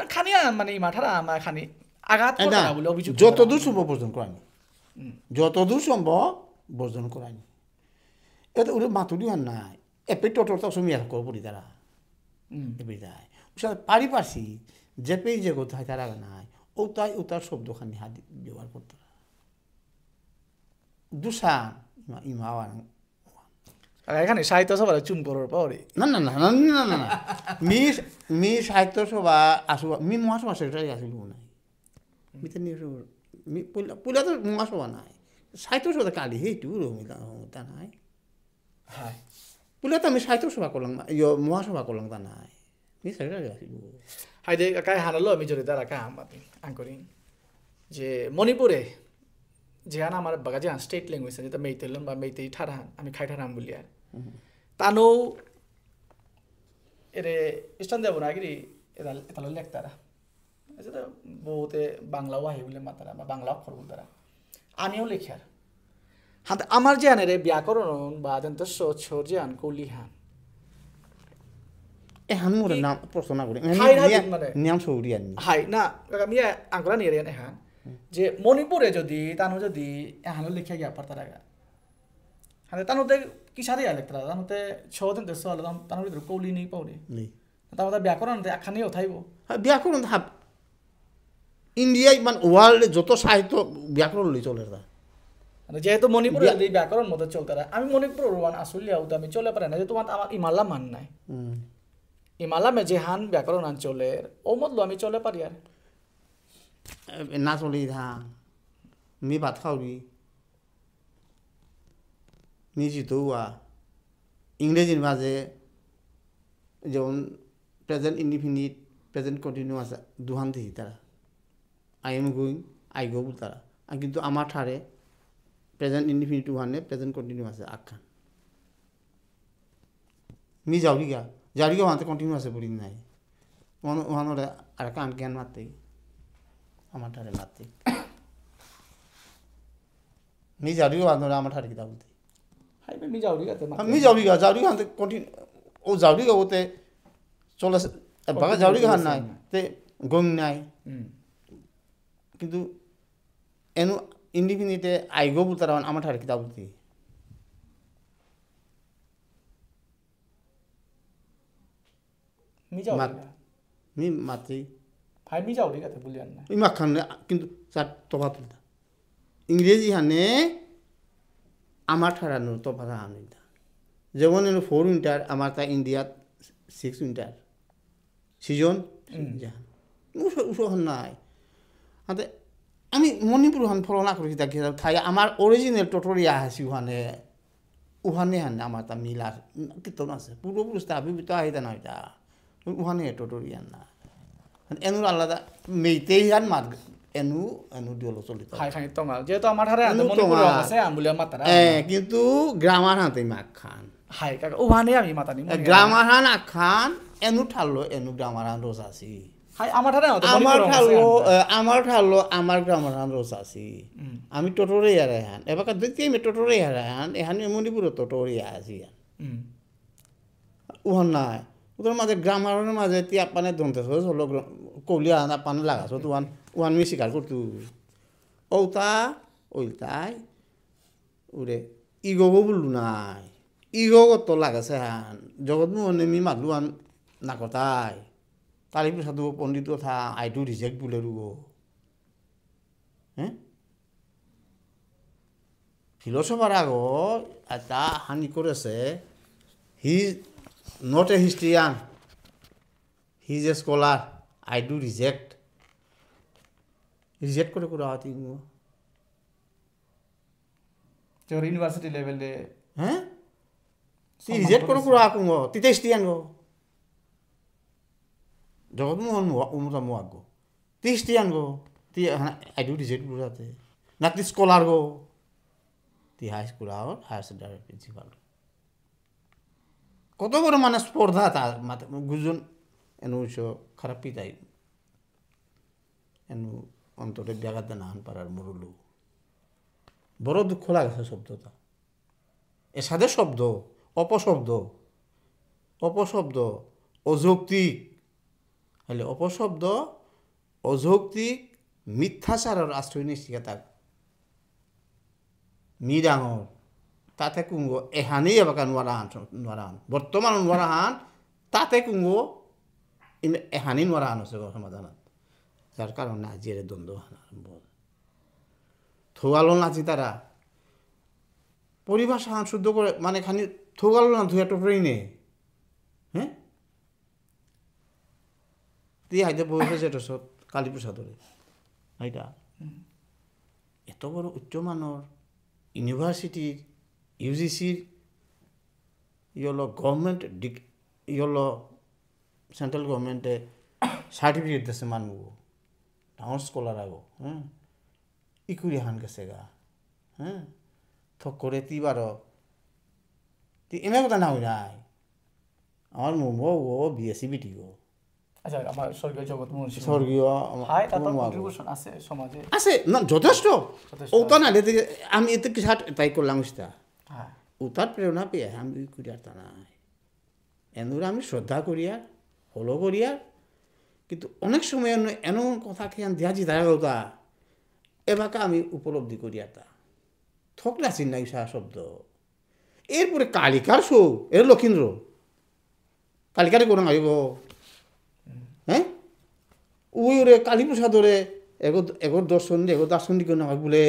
খানি মানে মাঠারা আমার খানি আঘাত করে না বলে অভিযোগ যতদূর সম্ভব বর্জন করানি যতদূর সম্ভব বর্জন করানি এটা ওরে মাতুরি আর নাই এপে টোটো তো সুমি আর করবো তারা এপে যায় পারিপার্শ্বিক যে পেয়ে যে কোথায় তারা নাই ওতার শব্দখানি হাত ব্যবহার করতে দুসান ইমাওয়ান এখানে সাহিত্য সভা চুন করার পরে না না না না না না না মি সাহিত্য সভা আসু মি মহাসভা সেক্রেটারি আসিল নাই মিতে মি পুলা তো মহাসভা নাই সাহিত্য সভা কালি সেইটো তা নাই হয় পুলা তো আমি সাহিত্য সভা করলাম মহাসভা করলাম তা নাই মি সেক্রেটারি আসিল হাইদে কাই হানালো আমি জড়িত রাখা আমাতে আঙ্করিং যে মণিপুরে যেহান আমার বাগা যেহান স্টেট ল্যাঙ্গুয়েজ যেটা মেইতেলন বা মেইতেই ঠারাহান আমি খাই ঠারাম বলি আর তানো এরে ইস্টান দেব না গিরি এতালো লেখতারা যেটা বহুতে বাংলাও আহি বলে মাতারা বা বাংলা অক্ষর বলতারা আমিও লিখি আর হাত আমার যে আনে রে ব্যাকরণ বা দেন্ত সোর যে আন কৌলিহান এহান মোর নাম প্রশ্ন না করি নিয়ম সৌরি আনি হাই না আমি আঙ্করা নিয়ে রেন এহান যে মণিপুরে যদি তানো যদি এহানো লিখে গিয়া পারতারা হাতে তানোতে কি সারি আলেকতারা তানোতে ছদিন দেশ আলো তানোর ভিতরে কৌলি নেই পাউরি তারপর ব্যাকরণ একখানেও থাইব ব্যাকরণ হাব ইন্ডিয়ায় মানে ওয়ার্ল্ডে যত সাহিত্য ব্যাকরণ লই চলে তা যেহেতু মণিপুরে যদি ব্যাকরণ মতো চলতারা আমি মণিপুর ওয়ান আসলিয়া আমি চলে পারে না যে তোমার আমার ইমালা মান নাই ইমালা মে যে হান ব্যাকরণ অঞ্চলের ও মতলো আমি চলে পারি আর না চলি থা মি ভাত খাওরি মি জিতৌয়া ইংরেজির মাঝে যেমন প্রেজেন্ট ইনডিফিনিট প্রেজেন্ট কন্টিনিউয়াস দুহান দেখি তারা I am going I go তারা কিন্তু আমার ঠারে প্রেজেন্ট ইনডিফিনিট ওয়ানে প্রেজেন্ট কন্টিনিউয়াস আখ্যান মি যাওরিগা ওহাতে কন্টিনিউয়াস পড়ি নাই ওহানোরে আর কান জ্ঞান মারতেই আমার ঠারে মারতে মি যাওরিগা ওহানোরে আমার ঠারে কিতা বলতে মি যাওরিগা হাতে কন্টিনিউ ও যাওরিগা ওতে চলে বাগা যাওরিগা হান নাই তে গং নাই কিন্তু এনু ইন্ডিফিনিটে আইগো বলতারা আমার ঠারে কিতা বলতে মি মাতি ভাই মি যাওরিগা তে বলিয়ান না ইমা খান কিন্তু চার তফাত তুলতা ইংরেজি হানে আমার ঠারানো তফাত হানিতা যেমন এনু 4 উইন্টার আমার তা ইন্ডিয়াত 6 উইন্টার সিজন উসহন নাই হাতে আমি মণিপুর হান ফলনা করি দেখি থাই আমার অরিজিনাল টোটরিয়া হাসি উহানে হান আমার তা মিলার কীর্তন আছে পূর্বপুরুষ তা আবির্ভূত আহিতা না এটা উহানে টোটরিয়ান না এনুর আলাদা মেইতেই হান মাত এনু দিওলো চলিত খাই খাই তমাল যেহেতু আমার হারে মণিপুর আছে আমবুলিয়া মাতারা কিন্তু গ্রামার হাতে মাক খান হাই কাকা ওহানে আমি মাতানি গ্রামার হান আখান এনু ঠালো এনু গ্রামার হান রোজ আছি হাই আমার ঠারে আমার গ্রামার হান রোজ আছি আমি টোটরে ইয়ারে হান এবার দেখতে আমি টোটরে ইয়ারে হান এখানে মণিপুর টোটরে আছি উহান নাই ওদের মাঝে গ্রামারের মাঝে তি আপানে দন্তে হলো কলিয়া আপানে লাগাছ ওয়ান মি স্বীকার করতু ওটা ওইটাই ওরে ইগোগো বললু নাই ইগো কত লাগাছে হান জগৎ মোহনে মি মাতলু হান নাকতাই তারি প্রসাদ পণ্ডিত কথা আইটু রিজেক্ট বলে রুগো হ্যাঁ ফিলোসফার আগো এটা হানি করেছে হি not a historian, he is a scholar. I do reject করে করে আতি তোর ইউনিভার্সিটি লেভেলে হ্যাঁ তুই রিজেক্ট করে করে আকু তিতে হিস্ট্রিয়ান গো জগৎমোহন মুয়া গো তুই হিস্ট্রিয়ান গো তুই আই ডু রিজেক্ট বুঝাতে না তুই স্কলার গো তুই হাই স্কুল আর হায়ার সেকেন্ডারি প্রিন্সিপাল কত বড় মানে স্পর্ধা তার মাথা গুজন এনু খারাপ পিতাই এনু অন্তরে ব্যাঘাতে নাহান পারার মরুলু বড় দুঃখ লাগছে শব্দটা এর সাথে শব্দ অপশব্দ অযৌক্তিক হলে অপশব্দ অযৌক্তিক মিথ্যাচারের আশ্রয় নিশ্চিকা তাক মি ডাঙর তাতে কুঙ্গো এহানেই এবাকা নোয়ারান বর্তমান নোয়ারাহান তাতে কুঙ্গো এহানি নোয়ারাহান হচ্ছে সমাধানত যার কারণে আজি এর দ্বন্দ্ব আরম্ভ থোয়ালো নাচি তারা পরিভাষা শুদ্ধ করে মানে খানি থোগালো না ধুয়ে টপরেই নে হ্যাঁ তুই হাইতে বসে যেটা সব কালীপ্রসাদরে এইটা এত বড় উচ্চমানের ইউনিভার্সিটির ইউজিসির ইয়লো গভর্নমেন্ট ইয়লো সেন্ট্রাল গভর্নমেন্টে সার্টিফিকেট দিছে মানুষ ডাঙর স্কলার আগো হ্যাঁ ইকুরি হান গেছে গা হ্যাঁ থক করে তিবার তুই এমে কথা না হই নাই আমার মোমো ও বিএসসি বিটি গো আচ্ছা আমার স্বর্গীয় জগৎ মহর্ষি স্বর্গীয় হাই তার কন্ট্রিবিউশন আছে সমাজে আছে না যথেষ্ট ওটা না আমি এতে কি সাট তাই করলাম সেটা হ্যাঁ উতার প্রেরণা পেয়ে আমি করি আর তা নাই এনুরে আমি শ্রদ্ধা করিয়া হলো করিয়া কিন্তু অনেক সময় এমন কথা খেয়ান দিয়াছি তারা কথা এবাকে আমি উপলব্ধি করি আর তা থকলা চিন্নাই সাহা শব্দ এরপরে কালিকার শো এর লক্ষিন্দ্র কালিকারে কোনো আহিব হ্যাঁ ওই ওরে কালীপ্রসাদরে এগোর দর্শন এগো দার্শনিক নামাক বলে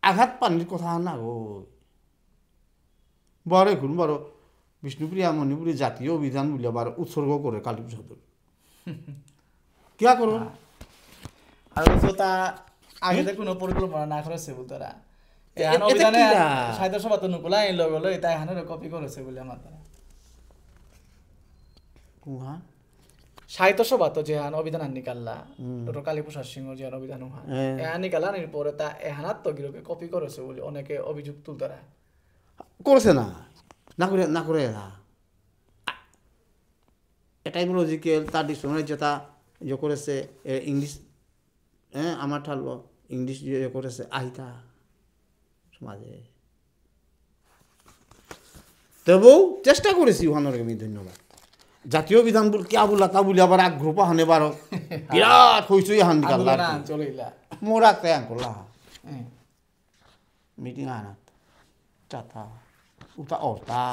আঘাত পানির কথা না গো বড় এখন বড় বিষ্ণুপ্রিয়া মণিপুরী জাতীয় অভিধান বলে আবার উৎসর্গ করে কালীপ্রসাদর কিয়া করো আর তা আগে তো কোনো পরিকল্পনা না করেছে তারা অভিধানে সাহিত্য সভা তো নুকুলা এই লগ হলো তাই হানের কপি করেছে বলে আমার তারা সাহিত্য সভা তো যে হান অভিধান নিকাল্লা ডক্টর কালীপ্রসাদ সিংহ যে অভিধান এহান নিকাল্লা পরে তা এহানাত তো গিরকে কপি করেছে বলে অনেকে অভিযোগ তুলতারা করেছে না না করে না করে এটাইমোলজিক্যাল তার ডিকশনারি যেটা ইয়ে করেছে ইংলিশ হ্যাঁ আমার ঠালো ইংলিশ ইয়ে করেছে আহিতা সমাজে তবুও চেষ্টা করেছি ওখানের আমি ধন্যবাদ জাতীয় বিধান বল কিয়া বলা তা বলি আবার আগ্রহ পাহানে বারো বিরাট হইছই হান দিকাল্লা মোরা তৈয়ার করলা মিটিং আনাত চাতা উতা অর্তা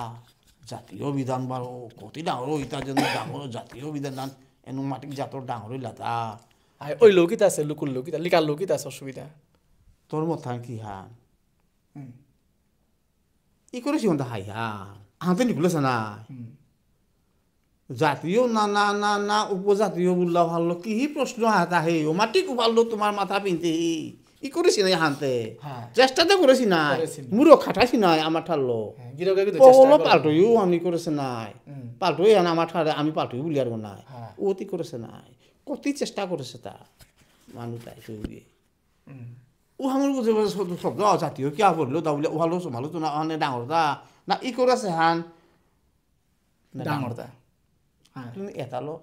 জাতীয় বিধান বারো কতি ডাঙর ইতার জন্য ডাঙর জাতীয় বিধান এনো মাটিক জাতর ডাঙর লাতা ওই লোকিত আছে লুকুল লোকিত লিকার লোকিত আছে অসুবিধা তোর মথান কি হান ই করেছি ওটা হাই হান হাতে নিকুলেছে না জাতীয় না না না না উপজাতীয় বললা ভালো কি প্রশ্ন হাতা হে ও মাটিক ভালো তোমার মাথা পিনতে ই করেছি না হানতে চেষ্টাতে করেছি না মুরো খাটাইছি নাই আমার ঠালো ওলো পাল্টইও আমি করেছে নাই পাল্টই আন আমার ঠারে আমি পাল্টই বলি আর নাই ওতি করেছে নাই কতি চেষ্টা করেছে তা মানুষ তাই সৌদি ও আমার বুঝে শব্দ জাতীয় কিয়া বললো তা বলে ভালো ভালো তো না হানে ডাঙর দা না ই করেছে হান ডাঙর দা তুমি এতালো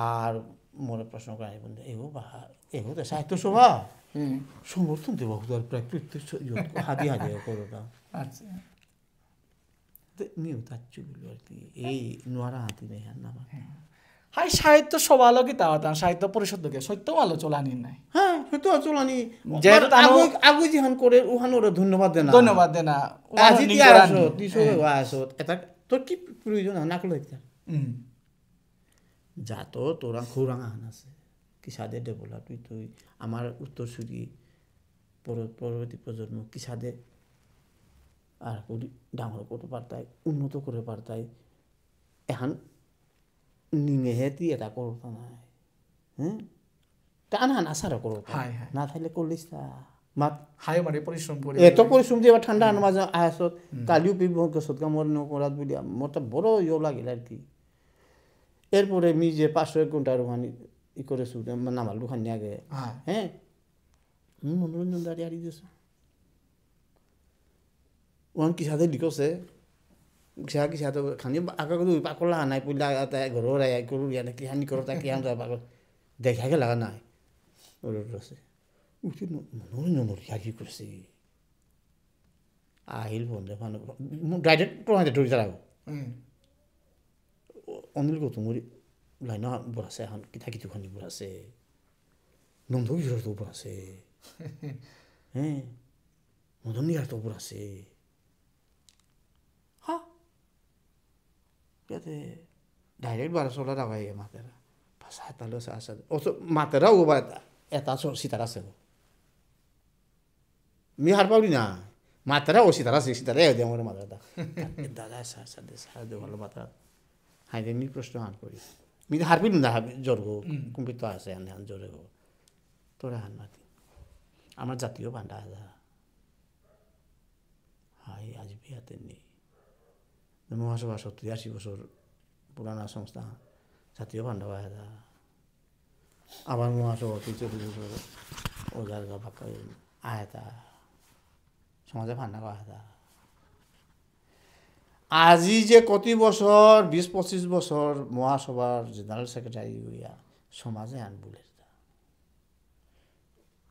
আর মনে প্রশ্ন করে বন্ধু এগো বাহা এগো তো সাহিত্য সভা সমর্থন দেবো প্রায় প্রত্যেক হাতি হাজির করো না আচ্ছা নিউ তাচ্ছু বললো আর কি এই নোয়ারা হাতি নেই হার নামা হাই সাহিত্য সভা কি তা সাহিত্য পরিষদ সত্য আলো চলানি নাই হ্যাঁ সত্য চলানি আগে যেহান করে ওহান ওরা ধন্যবাদ দেনা আজি তিয়ার আসত দিছো আসত এটা তোর কি প্রয়োজন না করলে যা তো তোরা খৌরাঙা হান আছে কি সাদে ডেভেলপ তুই আমার উত্তরসূরি পরবর্তী প্রজন্ম কি সাদে আর ডাঙর করতে পারতাই উন্নত করে পারতাই এখন নিমেহে তুই এটা করতা নাই হ্যাঁ টান হান আশারা করো না থাকলে করলিস তা মাত হাই মানে পরিশ্রম করে এত পরিশ্রম দিয়ে এবার ঠান্ডা আনার মাঝে আসত কালিও পিব গছত কামর নকরাত বলি মোর তো বড় ইয়ে লাগিল আর কি এরপরে মি যে 500 ঘন্টার ওখানে ই করেছো নামাল দোকান আগে হ্যাঁ মনোরঞ্জন দাঁড়িয়ে আড়ি দিয়েছে ওখান কি সাথে লিখছে কি সাথে খানি আগে পাকলা নাই পইলা ঘরের করু ইয়ানে কি হানি করো তা কি হান পাগল দেখাকে লাগা নাই ওর আছে উঠি মনোরঞ্জন কি করছে আহিল বন্ধে ফান ডাইরেক্ট প্রমাণে ধরে তারা অনিল গৌতমরি লাইনা বরাছে এখন কিতা কিছুখানি বরাছে নন্দ কিশোর তো বরাছে হ্যাঁ মদন মিয়ার তো উপর আছে হ্যাঁ ইয়াতে ডাইরেক্ট 1200 টাকা মাতেরা পাঁচ হাতালো আছে মাতেরাও এটা সিতার আছে মি হার পাবি না মাতেরা ও সিতার আছে সিতারে দেয় আমার মাতেরা দাদা সার দে ভালো মাতেরা হাই মি প্রশ্ন হান করি মি হার পিন না জ্বর গো কুম্পিত আছে হান জ্বরে গো তোরা হান মাতি আমার জাতীয় ভান্ডা হাই আজ বিয়াতে নেই মহাসভা 70-80 বছর পুরানা সংস্থা জাতীয় ভান্ডা বায়দা আবার মহাসভা 40 বছর ওজার বাক্কা আয়তা সমাজে ভান্ডা বায়দা আজি যে কতি বছর 20-25 বছর মহাসভার জেনারেল সেক্রেটারি হইয়া সমাজে আন বলে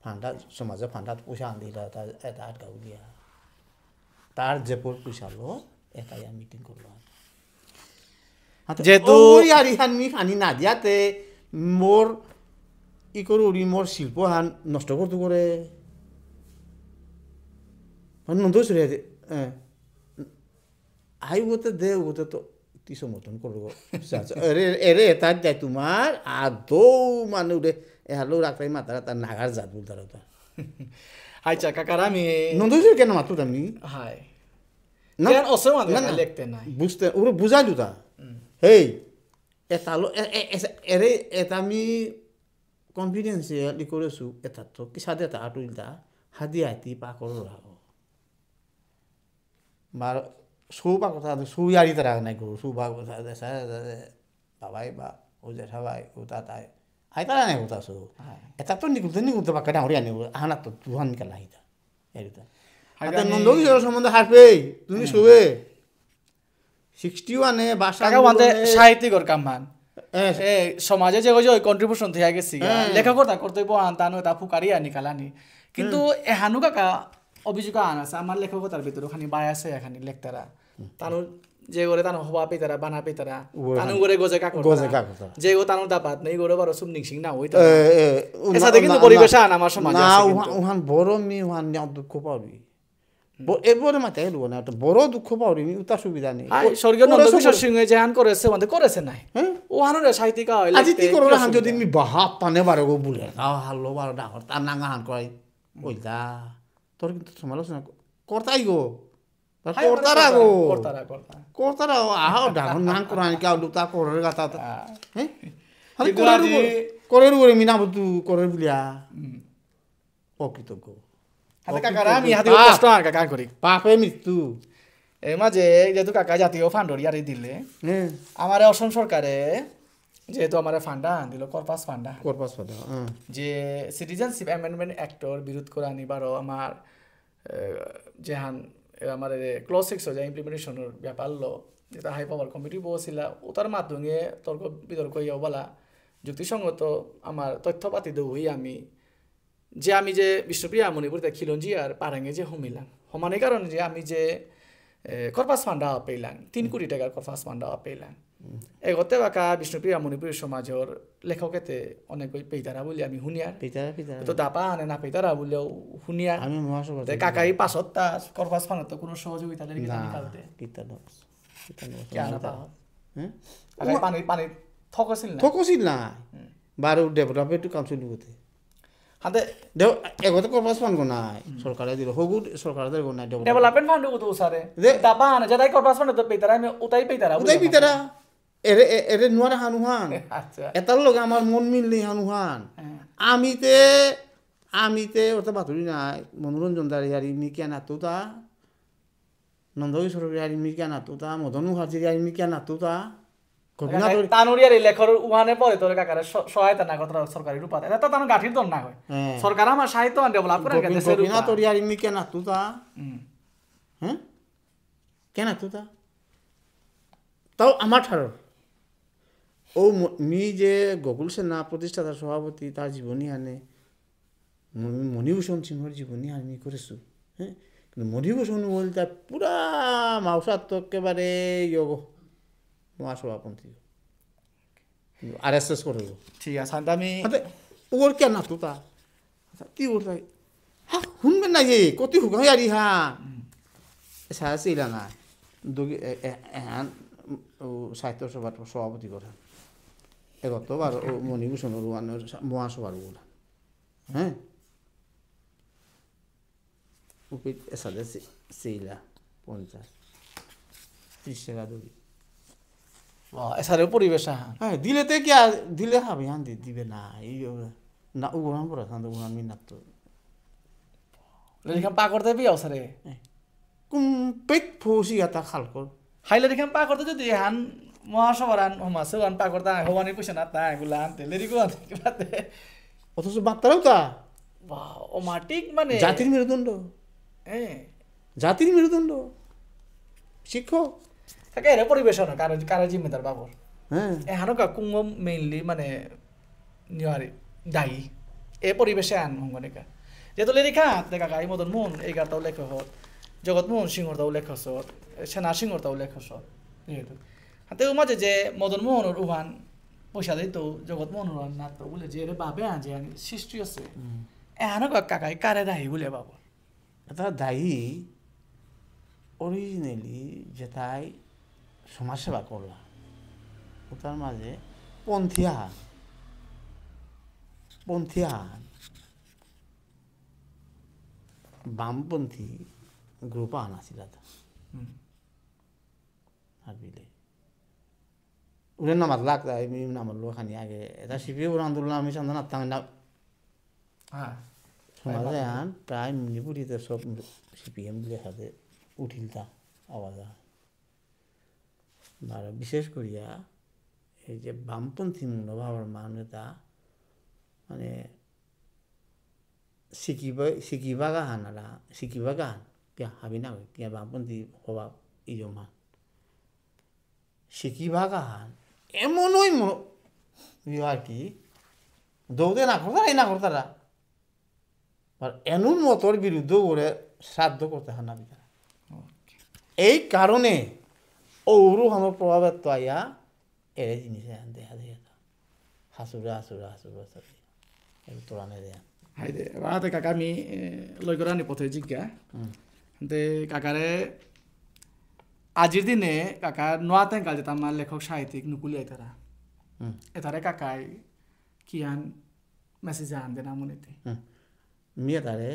ফান্ডা সমাজে ফান্ডাত পয়সা আন দিলা এটা আটকাও দিয়া তার যে পয়সা লো এটাই মিটিং করলো যেহেতু আর ইহান মি ফানি না দিয়াতে মোর ই করু মোর শিল্প হান নষ্ট করতে করে নন্দু সরে আই ওতে দে ওতে তো তি সমর্থন করবো এরে এটা দেয় তোমার আদৌ মানে উঠে এহালো রাখাই মাতারা তার নাগার জাত বলতে তার আচ্ছা কাকার আমি নন্দু কেন মাতো আমি হাই না লিখতে নাই বুঝতে ওরা বুঝাই দুটা হেই এটা এরে এটা আমি কনফিডেন্সিয়ালি করেছো এটা তো কি সাদে এটা আটুইলটা হাদি আইতি পা করো রাখো বার সৌ পা কথা সৌ ইয়ারি তারা নাই করো সৌ পা কথা বাবাই বা ও জেঠা ভাই ও তাই আই তারা নাই কথা সৌ এটা তো নিকুতে পাকা ডাঙরি আনি আনা তো তুহান নিকাল আহিতা এরিতা হাতে নন্দী সম্বন্ধে হারপে তুমি শুবে 61 বাসা সাহিত্যিকর কামান সমাজে যে ওই কন্ট্রিবিউশন থেকে গেছি লেখকর তা কর্তব্য আনতানো তা ফুকারি আনি কালানি কিন্তু এহানু কাকা অভিযোগ আন আছে আমার লেখকতার ভিতরে ওখানে বাই আছে এখানে লেখতারা তানো যে করে তানো হবা পেতারা বানা পেতারা তানো করে গজে কাকর যে গো তানো দাপাত নেই গরে বড় সুম নিংসিং না হইতা এসাতে কিন্তু পরিবেশ আন আমার সমাজে না ওহান বড় মি ওহান দুঃখ পাবি এবারে মাথায় এলো না একটা বড় দুঃখ পাওরি উতা সুবিধা নেই স্বর্গীয় নন্দকিশোর সিংহ যে হান করেছে মানে করেছে নাই ও হানোর সাহিত্যিক হয় আজি তি করো হান যদি মি বাহাপ পানে বারে গো বুলে হালো বার ডাঙর তার নাঙ্গা হান করাই ওইটা তোর কিন্তু সমালোচনা করতাই গো করতারা গো করতারা আহ ডাঙর নাং করানি কাউ দুটা করে গাতা হ্যাঁ করে রে মিনা বুতু করে বুলিয়া অকৃতজ্ঞ হাতে কাকারা আমি হাতে কষ্ট আর কাকা করি পাপে মৃত্যু এই মাঝে যেহেতু কাকা জাতীয় ফান্ড ইয়ারে দিলে আমার অসম সরকারে যেহেতু আমার ফান্ডা দিল কর্পাস ফান্ডা যে সিটিজেনশিপ অ্যামেন্ডমেন্ট অ্যাক্টর বিরোধ করে আনিবারও আমার যেহান আমার ক্লজ 6 যে ইমপ্লিমেন্টেশনের ব্যাপার লো যেটা হাই পাওয়ার কমিটি বসিলা ওটার মাধ্যমে তর্ক বিতর্ক ইয়া বলা যুক্তিসঙ্গত আমার তথ্যপাতি দই আমি যে বিষ্ণুপ্রিয়া মণিপুরিতে খিলঞ্জি আর পারাঙে যে হমিলাম সমানের কারণে যে আমি যে কর্পাস ফান্ডা পেলাম 3 কোটি টাকার কর্পাস ফান্ডা পেলাম এগতে বাকা বিষ্ণুপ্রিয়া মণিপুরী সমাজের লেখকেতে অনেক পেইতারা বলি আমি শুনিয়ার তো দাপা আনে না পেইতারা বলেও শুনিয়ার কাকাই পাঁচটা কর্পাস ফান্ডা কোনো সহযোগিতা পানি থকছিল না বারো ডেভেলপমেন্ট কাউন্সিল হতে হাতে দেও এগতে কর্পাস ফান্ড নাই সরকারে দিল হগু সরকারে দিল নাই ডেভেলপমেন্ট ফান্ড কত উসারে দাপা আনে যাই কর্পাস ফান্ড তো পেইতারা আমি ওটাই পেইতারা এরে নোয়ারে হানুহান এটার লগে আমার মন মিললি হানুহান আমিতে ওটা বাতরি নাই মনোরঞ্জন দাঁড়িয়ে মি কেন আতুতা নন্দকিশোর মি কেন আতুতা মদন মুখার্জি মি কেন আতুতা তানুরিয়ার লেখর উহানে পরে তোর কাকারে সহায়তা না কথা সরকারি রূপাতে এটা তো তানো গাঠির দন না হয় সরকার আমার সাহিত্য ডেভেলপ করে দেশের রূপা তোরিয়ার মি কেন আতুতা হ্যাঁ কেন আতুতা তাও আমার ঠারো ও মি যে গোকুল সেনা প্রতিষ্ঠাতার সভাপতি তার জীবনী আনে মণিভূষণ সিংহর জীবনী আমি করেছো হ্যাঁ কিন্তু মণিভূষণ বলতে পুরা মাউসার তো একেবারে ইয়োগ মহাসভাপন্থী RSS করে ঠিক আছে আমি ওর কেন না তো তা কি ওর হ্যাঁ শুনবে হুকান না যে কত হুকান আরি হ্যাঁ সারা ছিল না হ্যাঁ সাহিত্য সভার সভাপতি করেন এগতবার ও মণিভূষণ মহাসভার বলা হ্যাঁ উপিত এসাদে সেইলা 50-30 টাকা দড়ি এসারেও পরিবেশ হ্যাঁ হ্যাঁ দিলেতে কি দিলে হবে হ্যাঁ দিবে না এই না উড়ান পড়া শান্ত উড়ান মিনাত তো লেখান পা করতে বি অসারে কুম্পেক ফৌসি গাতা খালকর হাইলে লেখান পা করতে যদি হান মহাসভারান হমাসে আন পা করতে হওয়ানি পয়সা না তাই গুলান তেলেরি গুলান কিবাতে অথচ বার্তারাও তা ওমাটিক মানে জাতির মেরুদণ্ড হ্যাঁ জাতির মেরুদণ্ড শিক্ষক কাকে এর পরিবেশ না কারো জিম্মেদার বাবর হ্যাঁ এহানো কা কুঙ্গ মেইনলি মানে নিয়ারি দায়ী এ পরিবেশে আন হঙ্গনিকা যেহেতু লেখা দেখা গাই মদন মোহন এই গারটাও লেখ হত জগৎমোহন সিংহরটাও লেখ সত সেনা সিংহরটাও লেখ সত যেহেতু হাতে মাঝে যে মদন মোহনের উহান পয়সা দিত জগৎমোহন উহান না তো বলে যে বাবে আন যে সৃষ্টি আছে এহানো কা কাকাই কারে দায়ী বলে বাবর এটা দায়ী অরিজিনালি যেটাই সমাজসেবা করলাম ওটার মাঝে পন্থিয়ান বামপন্থী গ্রুপ আনাছিল আর বিলে উড়ে নামার লাগ নামার লো খানি আগে এটা শিপি ওর আন্দোলন আমি চান্দ না তাং না হ্যাঁ সমাজে আন প্রায় মণিপুরিতে সব সিপিএম গুলি হাতে উঠিল তা আওয়াজ আর বিশেষ করিয়া এই যে বামপন্থী মনোভাবের মানে তা মানে শিকিবা গাহান আলা শিকিবা গাহান কিয়া হাবি না কিয়া বামপন্থী হবা ইজমান শিকিবা গাহান এমনই আর কি দৌড়ে না করতারা আর এমন মতর বিরুদ্ধে ওরে শ্রাদ্ধ করতে হয় না বিচারা এই কারণে ওরও আমার প্রভাবের তো আইয়া এর জিনিসে দেখা দেখা হাসুরা তোরানে দেয়া হাই দে বাতে কাকা আমি লই করানি পথে জিজ্ঞা তে কাকারে আজির দিনে কাকা নোয়াতে কাল যেতাম আমার লেখক সাহিত্যিক নুকুলি আইতারা এতারে কাকাই কিয়ান মেসেজ আন দেনা মনেতে মেয়ে তারে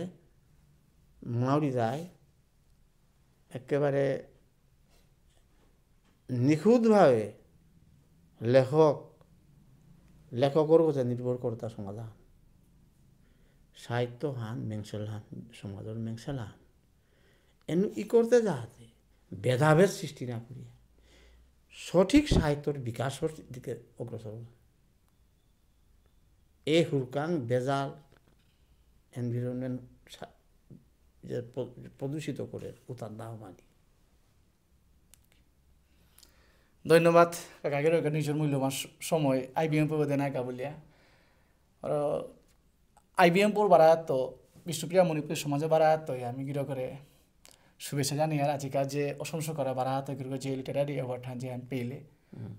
মাউরি যায় একেবারে নিখুঁতভাবে লেখকের কথা নির্ভর করে তার সমাধান সাহিত্য হান মেংসেল হান সমাজের মেংসেল হান এনু ই করতে যাহাতে ভেদাভেদ সৃষ্টি না করিয়া সঠিক সাহিত্যর বিকাশের দিকে অগ্রসর এই হুরকাং বেজাল এনভিরনমেন্ট যে প্রদূষিত করে উতার দাও মানি ধন্যবাদ কাকাকে নিজের মূল্যবান সময় আইবিএম পর দেনা কাবুলিয়া আর আইবিএম পর বাড়াত তো বিষ্ণুপ্রিয়া মণিপুর সমাজে বাড়াত তো আমি গিরো করে শুভেচ্ছা জানি আর আজিকাল যে অসংখ্য করা বাড়াত গিরো যে লিটারারি অ্যাওয়ার্ড হান যে আমি পেইলে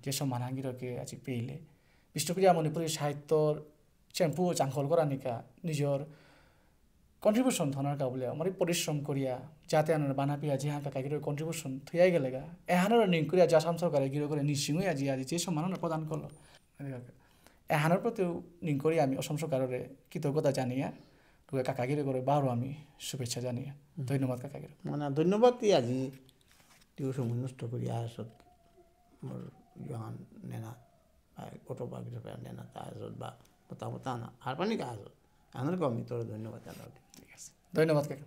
যে সম্মান গিরোকে আজি পেইলে বিষ্ণুপ্রিয়া মণিপুরের সাহিত্যর চ্যাম্পু চাংখল করা নিকা নিজের কন্ট্রিবিউশন ধনার কাবুলিয়া আমার পরিশ্রম করিয়া যাতে আনার বানা পিয়া যে হাঁকা কাকির কন্ট্রিবিউশন থইয়াই গেলে গা এহানোর নিং করিয়া যা সাম সরকারে গিরো করে নিশ্চিংই আজি আজি যে সম্মান প্রদান করলো এহানোর প্রতিও নিং করি আমি অসম সরকারের কৃতজ্ঞতা জানিয়া তোকে কাকাগিরি করে বারো আমি শুভেচ্ছা জানিয়া ধন্যবাদ কাকাগির মানে ধন্যবাদ আজি টিউশন নষ্ট করি আসত মোর ইহান নেনা অটোবায়োগ্রাফি নেনা তা আসত বা মোটামুটি আর পানি কা আসত আনার আমি তোর ধন্যবাদ জানাও ঠিক আছে ধন্যবাদ কাকা